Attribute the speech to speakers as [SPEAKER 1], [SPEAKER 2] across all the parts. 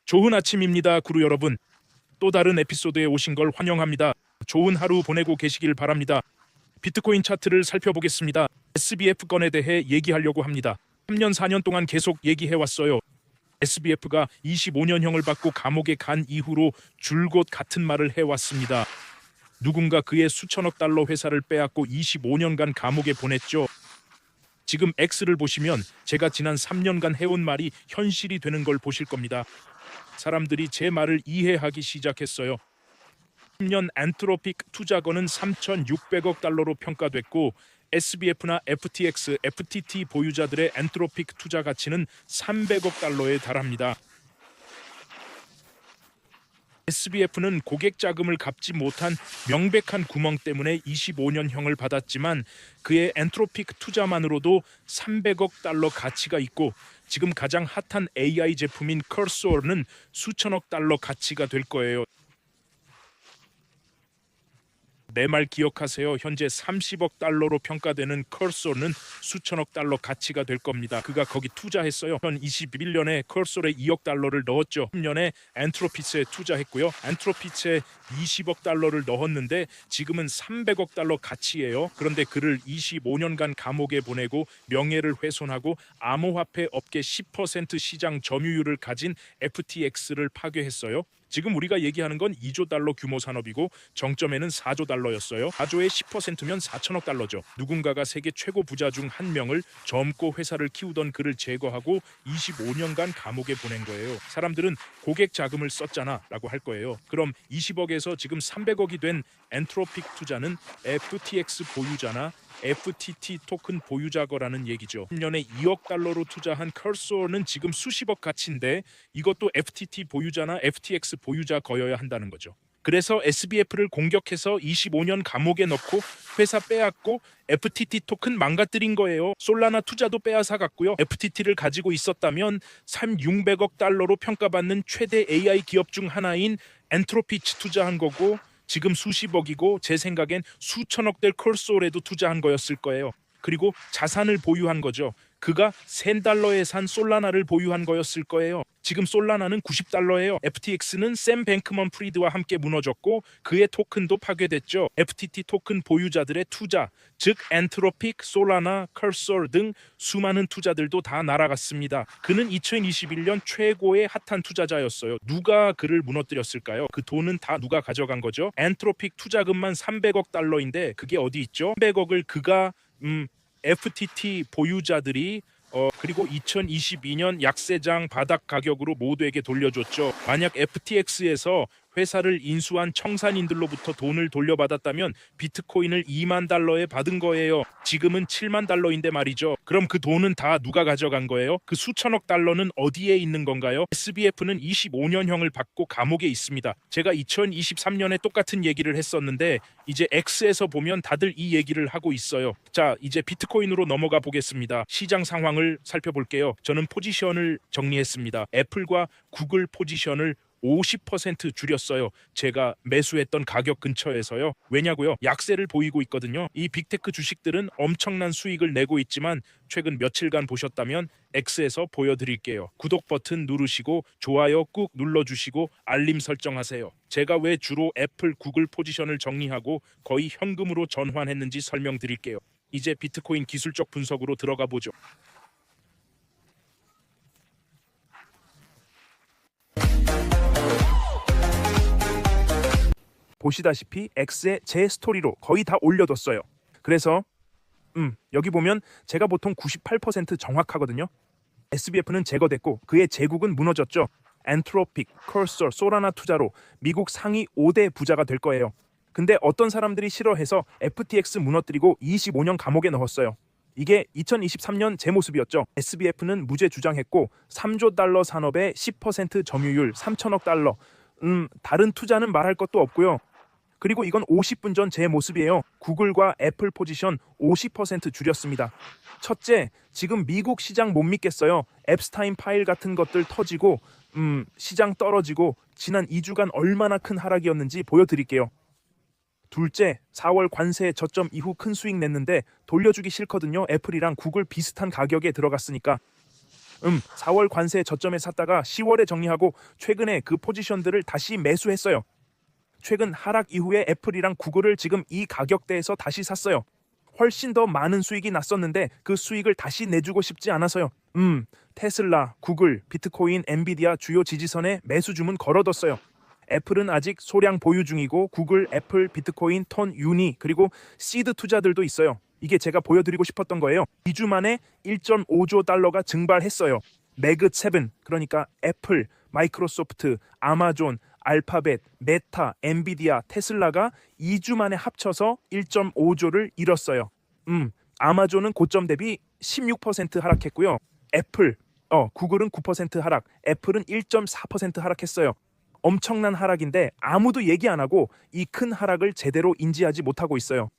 [SPEAKER 1] 좋은 아침입니다, 구루 여러분. 또 다른 에피소드에 오신 걸 환영합니다. 좋은 하루 보내고 계시길 바랍니다. 비트코인 차트를 살펴보겠습니다. SBF 건에 대해 얘기하려고 합니다. 3년 4년 동안 계속 얘기해왔어요. SBF가 25년형을 받고 감옥에 간 이후로 줄곧 같은 말을 해왔습니다. 누군가 그의 수천억 달러 회사를 빼앗고 25년간 감옥에 보냈죠. 지금 X를 보시면 제가 지난 3년간 해온 말이 현실이 되는 걸 보실 겁니다. 사람들이 제 말을 이해하기 시작했어요. 10년 엔트로픽 투자건은 3,600억 달러로 평가됐고 SBF나 FTX, FTT 보유자들의 엔트로픽 투자 가치는 300억 달러에 달합니다. SBF는 고객 자금을 갚지 못한 명백한 구멍 때문에 25년형을 받았지만 그의 엔트로픽 투자만으로도 300억 달러 가치가 있고 지금 가장 핫한 AI 제품인 커서는 수천억 달러 가치가 될 거예요. 내 말 기억하세요. 현재 30억 달러로 평가되는 커서는 수천억 달러 가치가 될 겁니다. 그가 거기 투자했어요. 2021년에 커서에 2억 달러를 넣었죠. 10년에 엔트로피스에 투자했고요. 엔트로피스에 20억 달러를 넣었는데 지금은 300억 달러 가치예요. 그런데 그를 25년간 감옥에 보내고 명예를 훼손하고 암호화폐 업계 10% 시장 점유율을 가진 FTX를 파괴했어요. 지금 우리가 얘기하는 건 2조 달러 규모 산업이고 정점에는 4조 달러였어요. 4조의 10%면 4천억 달러죠. 누군가가 세계 최고 부자 중 한 명을 젊고 회사를 키우던 그를 제거하고 25년간 감옥에 보낸 거예요. 사람들은 고객 자금을 썼잖아 라고 할 거예요. 그럼 20억에서 지금 300억이 된 엔트로픽 투자는 FTX 보유자나 FTT 토큰 보유자 거라는 얘기죠. 10년에 2억 달러로 투자한 커서는 지금 수십억 가치인데 이것도 FTT 보유자나 FTX 보유자 거여야 한다는 거죠. 그래서 SBF를 공격해서 25년 감옥에 넣고 회사 빼앗고 FTT 토큰 망가뜨린 거예요. 솔라나 투자도 빼앗아 갔고요. FTT를 가지고 있었다면 3,600억 달러로 평가받는 최대 AI 기업 중 하나인 엔트로피치 투자한 거고 지금 수십억이고 제 생각엔 수천억 될 커서에도 투자한 거였을 거예요. 그리고 자산을 보유한 거죠. 그가 1000달러에 산 솔라나를 보유한 거였을 거예요. 지금 솔라나는 90달러예요. FTX는 샘 뱅크먼 프리드와 함께 무너졌고 그의 토큰도 파괴됐죠. FTT 토큰 보유자들의 투자, 즉 엔트로픽, 솔라나, 커서 등 수많은 투자들도 다 날아갔습니다. 그는 2021년 최고의 핫한 투자자였어요. 누가 그를 무너뜨렸을까요? 그 돈은 다 누가 가져간 거죠? 엔트로픽 투자금만 300억 달러인데 그게 어디 있죠? 300억을 그가 FTT 보유자들이 그리고 2022년 약세장 바닥 가격으로 모두에게 돌려줬죠. 만약 FTX에서 회사를 인수한 청산인들로부터 돈을 돌려받았다면 비트코인을 2만 달러에 받은 거예요. 지금은 7만 달러인데 말이죠. 그럼 그 돈은 다 누가 가져간 거예요? 그 수천억 달러는 어디에 있는 건가요? SBF는 25년형을 받고 감옥에 있습니다. 제가 2023년에 똑같은 얘기를 했었는데 이제 X에서 보면 다들 이 얘기를 하고 있어요. 자, 이제 비트코인으로 넘어가 보겠습니다. 시장 상황을 살펴볼게요. 저는 포지션을 정리했습니다. 애플과 구글 포지션을 50% 줄였어요. 제가 매수했던 가격 근처에서요. 왜냐고요? 약세를 보이고 있거든요. 이 빅테크 주식들은 엄청난 수익을 내고 있지만 최근 며칠간 보셨다면 X에서 보여드릴게요. 구독 버튼 누르시고 좋아요 꾹 눌러주시고 알림 설정하세요. 제가 왜 주로 애플, 구글 포지션을 정리하고 거의 현금으로 전환했는지 설명드릴게요. 이제 비트코인 기술적 분석으로 들어가 보죠. 보시다시피 X에 제 스토리로 거의 다 올려뒀어요. 그래서 여기 보면 제가 보통 98% 정확하거든요. SBF는 제거됐고 그의 제국은 무너졌죠. 엔트로픽, 커서, 솔라나 투자로 미국 상위 5대 부자가 될 거예요. 근데 어떤 사람들이 싫어해서 FTX 무너뜨리고 25년 감옥에 넣었어요. 이게 2023년 제 모습이었죠. SBF는 무죄 주장했고 3조 달러 산업의 10% 점유율 3천억 달러. 다른 투자는 말할 것도 없고요. 그리고 이건 50분 전 제 모습이에요. 구글과 애플 포지션 50% 줄였습니다. 첫째, 지금 미국 시장 못 믿겠어요. 앱스타인 파일 같은 것들 터지고 시장 떨어지고 지난 2주간 얼마나 큰 하락이었는지 보여드릴게요. 둘째, 4월 관세 저점 이후 큰 수익 냈는데 돌려주기 싫거든요. 애플이랑 구글 비슷한 가격에 들어갔으니까. 4월 관세 저점에 샀다가 10월에 정리하고 최근에 그 포지션들을 다시 매수했어요. 최근 하락 이후에 애플이랑 구글을 지금 이 가격대에서 다시 샀어요. 훨씬 더 많은 수익이 났었는데 그 수익을 다시 내주고 싶지 않아서요. 테슬라, 구글, 비트코인, 엔비디아 주요 지지선에 매수 주문 걸어뒀어요. 애플은 아직 소량 보유 중이고 구글, 애플, 비트코인, 톤, 유니 그리고 시드 투자들도 있어요. 이게 제가 보여드리고 싶었던 거예요. 2주 만에 1.5조 달러가 증발했어요. 매그 7 그러니까 애플, 마이크로소프트, 아마존, 알파벳, 메타, 엔비디아, 테슬라가 2주 만에 합쳐서 1.5조를 잃었어요. 아마존은 고점 대비 16% 하락했고요. 애플, 구글은 9% 하락, 애플은 1.4% 하락했어요. 엄청난 하락인데 아무도 얘기 안 하고 이 큰 하락을 제대로 인지하지 못하고 있어요.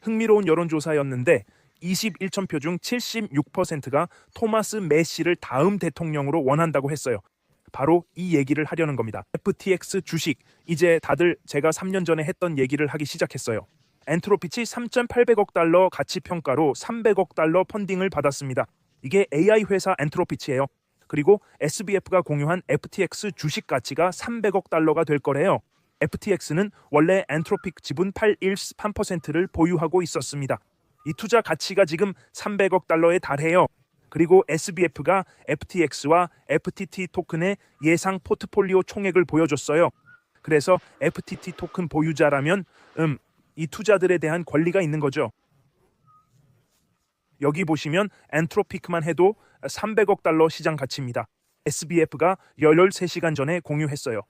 [SPEAKER 1] 흥미로운 여론조사였는데 21,000표 중 76%가 토마스 메시를 다음 대통령으로 원한다고 했어요. 바로 이 얘기를 하려는 겁니다. FTX 주식, 이제 다들 제가 3년 전에 했던 얘기를 하기 시작했어요. 엔트로피치 3,800억 달러 가치평가로 300억 달러 펀딩을 받았습니다. 이게 AI 회사 엔트로피치예요. 그리고 SBF가 공유한 FTX 주식 가치가 300억 달러가 될 거래요. FTX는 원래 엔트로픽 지분 8.13%를 보유하고 있었습니다. 이 투자 가치가 지금 300억 달러에 달해요. 그리고 SBF가 FTX와 FTT 토큰의 예상 포트폴리오 총액을 보여줬어요. 그래서 FTT 토큰 보유자라면 이 투자들에 대한 권리가 있는 거죠. 여기 보시면 엔트로피크만 해도 300억 달러 시장 가치입니다. SBF가 13시간 전에 공유했어요.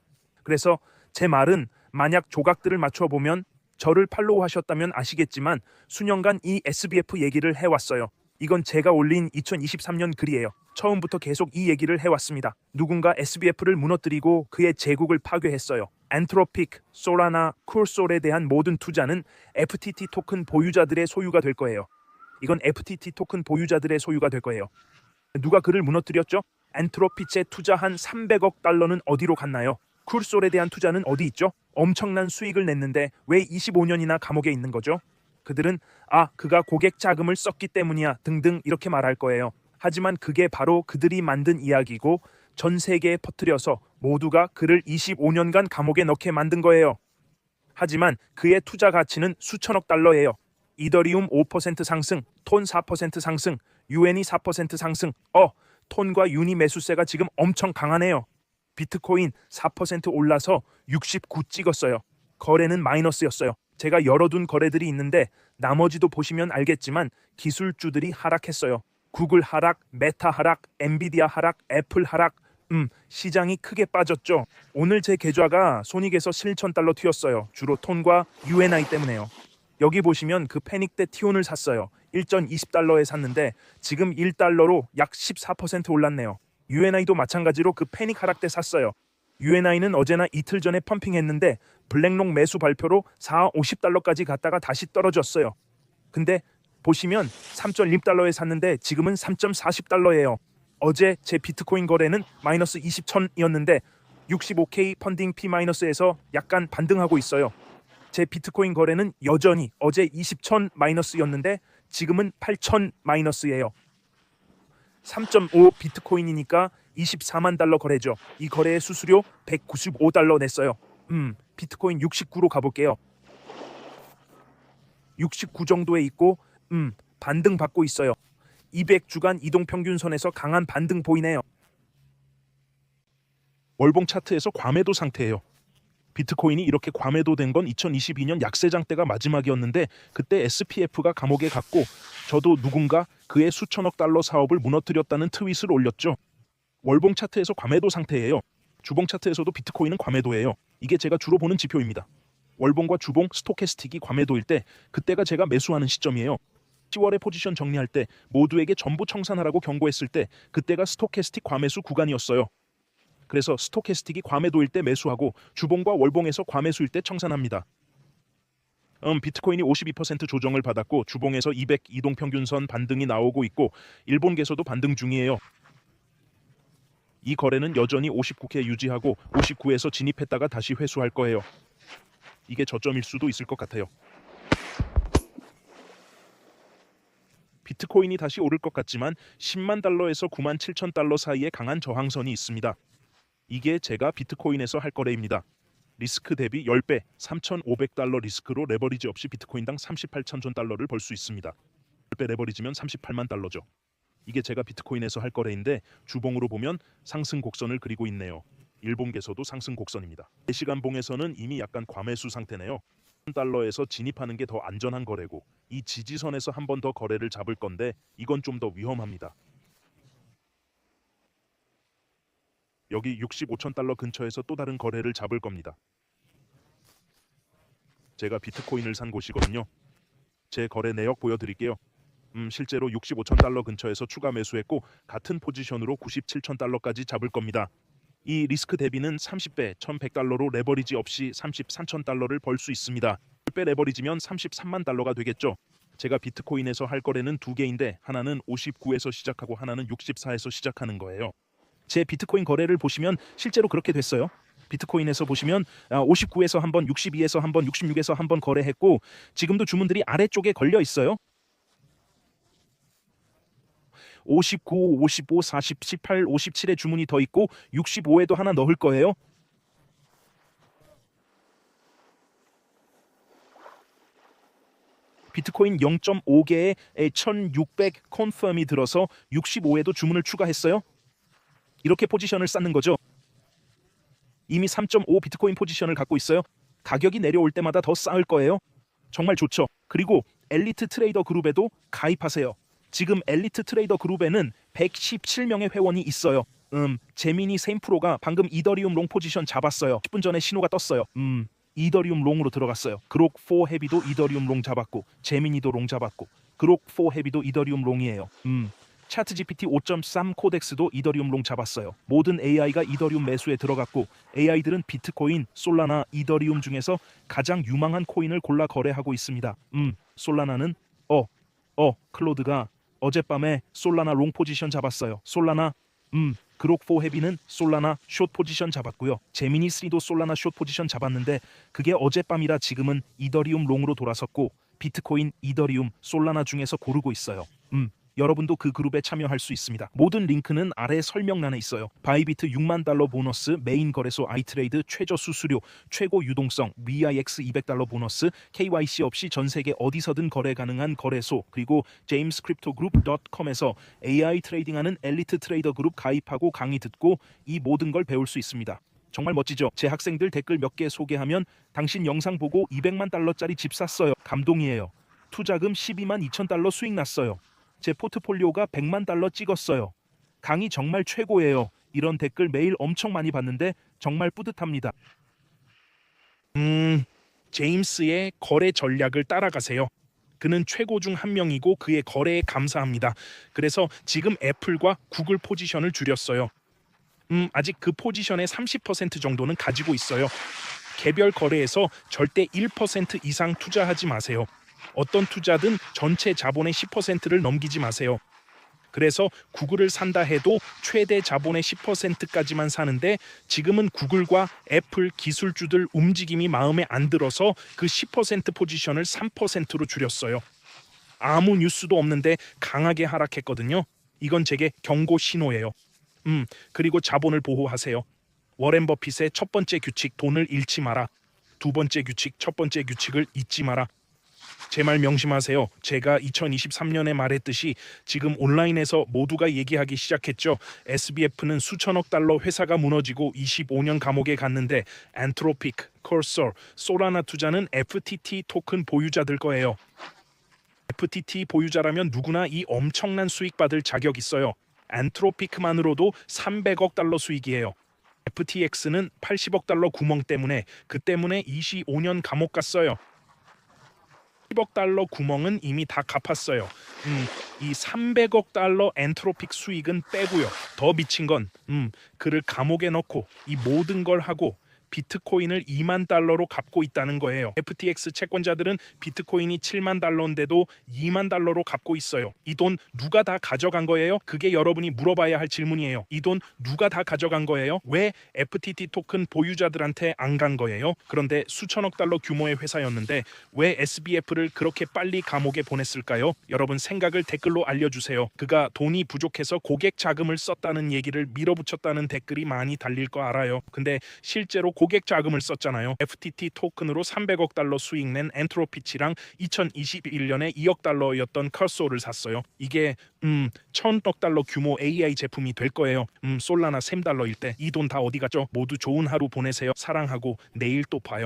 [SPEAKER 1] 그래서 제 말은 만약 조각들을 맞춰보면 저를 팔로우 하셨다면 아시겠지만 수년간 이 SBF 얘기를 해왔어요. 이건 제가 올린 2023년 글이에요. 처음부터 계속 이 얘기를 해왔습니다. 누군가 SBF를 무너뜨리고 그의 제국을 파괴했어요. 엔트로픽, 솔라나, 쿨솔에 대한 모든 투자는 FTT 토큰 보유자들의 소유가 될 거예요. 이건 FTT 토큰 보유자들의 소유가 될 거예요. 누가 그를 무너뜨렸죠? 엔트로피치에 투자한 300억 달러는 어디로 갔나요? 쿨솔에 대한 투자는 어디 있죠? 엄청난 수익을 냈는데 왜 25년이나 감옥에 있는 거죠? 그들은 그가 고객 자금을 썼기 때문이야 등등 이렇게 말할 거예요. 하지만 그게 바로 그들이 만든 이야기고 전 세계에 퍼뜨려서 모두가 그를 25년간 감옥에 넣게 만든 거예요. 하지만 그의 투자 가치는 수천억 달러예요. 이더리움 5% 상승, 톤 4% 상승, UN이 4% 상승. 톤과 유니 매수세가 지금 엄청 강하네요. 비트코인 4% 올라서 69 찍었어요. 거래는 마이너스였어요. 제가 열어둔 거래들이 있는데 나머지도 보시면 알겠지만 기술주들이 하락했어요. 구글 하락, 메타 하락, 엔비디아 하락, 애플 하락. 시장이 크게 빠졌죠. 오늘 제 계좌가 손익에서 7,000달러 튀었어요. 주로 톤과 UNI 때문에요. 여기 보시면 그 패닉 때 티온을 샀어요. 1.20달러에 샀는데 지금 1달러로 약 14% 올랐네요. UNI도 마찬가지로 그 패닉 하락 때 샀어요. UNI는 어제나 이틀 전에 펌핑했는데 블랙록 매수 발표로 450달러까지 갔다가 다시 떨어졌어요. 근데 보시면 3.1달러에 샀는데 지금은 3.40달러예요. 어제 제 비트코인 거래는 마이너스 20,000이었는데 65K 펀딩 P-에서 약간 반등하고 있어요. 제 비트코인 거래는 여전히 어제 20,000 마이너스였는데 지금은 8,000 마이너스예요. 3.5 비트코인이니까 24만 달러 거래죠. 이 거래의 수수료 195달러 냈어요. 비트코인 69로 가볼게요. 69 정도에 있고 반등 받고 있어요. 200주간 이동평균선에서 강한 반등 보이네요. 월봉 차트에서 과매도 상태예요. 비트코인이 이렇게 과매도된 건 2022년 약세장 때가 마지막이었는데 그때 SPF가 감옥에 갔고 저도 누군가 그의 수천억 달러 사업을 무너뜨렸다는 트윗을 올렸죠. 월봉 차트에서 과매도 상태예요. 주봉 차트에서도 비트코인은 과매도예요. 이게 제가 주로 보는 지표입니다. 월봉과 주봉 스토캐스틱이 과매도일 때 그때가 제가 매수하는 시점이에요. 10월에 포지션 정리할 때 모두에게 전부 청산하라고 경고했을 때 그때가 스토캐스틱 과매수 구간이었어요. 그래서 스토캐스틱이 과매도일 때 매수하고 주봉과 월봉에서 과매수일 때 청산합니다. 비트코인이 52% 조정을 받았고 주봉에서 200 이동평균선 반등이 나오고 있고 일본계에서도 반등 중이에요. 이 거래는 여전히 59K 유지하고 59에서 진입했다가 다시 회수할 거예요. 이게 저점일 수도 있을 것 같아요. 비트코인이 다시 오를 것 같지만 10만 달러에서 9만 7천 달러 사이에 강한 저항선이 있습니다. 이게 제가 비트코인에서 할 거래입니다. 리스크 대비 10배, 3,500달러 리스크로 레버리지 없이 비트코인당 38,000전 달러를 벌 수 있습니다. 10배 레버리지면 38만 달러죠. 이게 제가 비트코인에서 할 거래인데 주봉으로 보면 상승 곡선을 그리고 있네요. 일봉에서도 상승 곡선입니다. 4시간 봉에서는 이미 약간 과매수 상태네요. 달러에서 진입하는 게 더 안전한 거래고 이 지지선에서 한 번 더 거래를 잡을 건데 이건 좀 더 위험합니다. 여기 65천 달러 근처에서 또 다른 거래를 잡을 겁니다. 제가 비트코인을 산 곳이거든요. 제 거래 내역 보여드릴게요. 실제로 65천 달러 근처에서 추가 매수했고 같은 포지션으로 97천 달러까지 잡을 겁니다. 이 리스크 대비는 30배, 1,100달러로 레버리지 없이 33천 달러를 벌 수 있습니다. 10배 레버리지면 33만 달러가 되겠죠. 제가 비트코인에서 할 거래는 두 개인데 하나는 59에서 시작하고 하나는 64에서 시작하는 거예요. 제 비트코인 거래를 보시면 실제로 그렇게 됐어요. 비트코인에서 보시면 59에서 한 번, 62에서 한 번, 66에서 한 번 거래했고 지금도 주문들이 아래쪽에 걸려 있어요. 59, 55, 40, 18, 57에 주문이 더 있고 65에도 하나 넣을 거예요. 비트코인 0.5개에 1600 컨펌이 들어서 65에도 주문을 추가했어요. 이렇게 포지션을 쌓는 거죠. 이미 3.5 비트코인 포지션을 갖고 있어요. 가격이 내려올 때마다 더 쌓을 거예요. 정말 좋죠. 그리고 엘리트 트레이더 그룹에도 가입하세요. 지금 엘리트 트레이더 그룹에는 117명의 회원이 있어요. 제미니 세인프로가 방금 이더리움 롱 포지션 잡았어요. 10분 전에 신호가 떴어요. 이더리움 롱으로 들어갔어요. 그록 4 헤비도 이더리움 롱 잡았고 제미니도 롱 잡았고 그록 4 헤비도 이더리움 롱이에요. 차트 GPT 5.3 코덱스도 이더리움 롱 잡았어요. 모든 AI가 이더리움 매수에 들어갔고 AI들은 비트코인, 솔라나, 이더리움 중에서 가장 유망한 코인을 골라 거래하고 있습니다. 솔라나는 클로드가 어젯밤에 솔라나 롱 포지션 잡았어요. 솔라나 그록 4 헤비는 솔라나 숏 포지션 잡았고요. 제미니 3도 솔라나 숏 포지션 잡았는데 그게 어젯밤이라 지금은 이더리움 롱으로 돌아섰고 비트코인, 이더리움, 솔라나 중에서 고르고 있어요. 여러분도 그 그룹에 참여할 수 있습니다. 모든 링크는 아래 설명란에 있어요. 바이비트 6만 달러 보너스, 메인 거래소 아이트레이드 최저 수수료, 최고 유동성, VIX 200달러 보너스, KYC 없이 전 세계 어디서든 거래 가능한 거래소, 그리고 jamescryptogroup.com에서 AI 트레이딩하는 엘리트 트레이더 그룹 가입하고 강의 듣고 이 모든 걸 배울 수 있습니다. 정말 멋지죠? 제 학생들 댓글 몇 개 소개하면 당신 영상 보고 200만 달러짜리 집 샀어요. 감동이에요. 투자금 12만 2천 달러 수익 났어요. 제 포트폴리오가 100만 달러 찍었어요. 강의 정말 최고예요. 이런 댓글 매일 엄청 많이 봤는데 정말 뿌듯합니다. 제임스의 거래 전략을 따라가세요. 그는 최고 중 한 명이고 그의 거래에 감사합니다. 그래서 지금 애플과 구글 포지션을 줄였어요. 아직 그 포지션의 30% 정도는 가지고 있어요. 개별 거래에서 절대 1% 이상 투자하지 마세요. 어떤 투자든 전체 자본의 10%를 넘기지 마세요. 그래서 구글을 산다 해도 최대 자본의 10%까지만 사는데 지금은 구글과 애플 기술주들 움직임이 마음에 안 들어서 그 10% 포지션을 3%로 줄였어요. 아무 뉴스도 없는데 강하게 하락했거든요. 이건 제게 경고 신호예요. 그리고 자본을 보호하세요. 워렌 버핏의 첫 번째 규칙 돈을 잃지 마라. 두 번째 규칙 첫 번째 규칙을 잊지 마라. 제 말 명심하세요. 제가 2023년에 말했듯이 지금 온라인에서 모두가 얘기하기 시작했죠. SBF는 수천억 달러 회사가 무너지고 25년 감옥에 갔는데 엔트로픽, 컬서, 소라나 투자는 FTT 토큰 보유자들 거예요. FTT 보유자라면 누구나 이 엄청난 수익 받을 자격 있어요. 엔트로픽만으로도 300억 달러 수익이에요. FTX는 80억 달러 구멍 때문에 그 때문에 25년 감옥 갔어요. 10억 달러 구멍은 이미 다 갚았어요. 이 300억 달러 엔트로픽 수익은 빼고요. 더 미친 건 그를 감옥에 넣고 이 모든 걸 하고 비트코인을 2만 달러로 갚고 있다는 거예요. FTX 채권자들은 비트코인이 7만 달러인데도 2만 달러로 갚고 있어요. 이 돈 누가 다 가져간 거예요? 그게 여러분이 물어봐야 할 질문이에요. 이 돈 누가 다 가져간 거예요? 왜 FTT 토큰 보유자들한테 안 간 거예요? 그런데 수천억 달러 규모의 회사였는데 왜 SBF를 그렇게 빨리 감옥에 보냈을까요? 여러분 생각을 댓글로 알려주세요. 그가 돈이 부족해서 고객 자금을 썼다는 얘기를 밀어붙였다는 댓글이 많이 달릴 거 알아요. 근데 실제로 고객 자금을 썼잖아요. FTT 토큰으로 300억 달러 수익 낸 엔트로피치랑 2021년에 2억 달러였던 컬소를 샀어요. 이게 1,000억 달러 규모 AI 제품이 될 거예요. 솔라나 $3일 때 이 돈 다 어디 갔죠? 모두 좋은 하루 보내세요. 사랑하고 내일 또 봐요.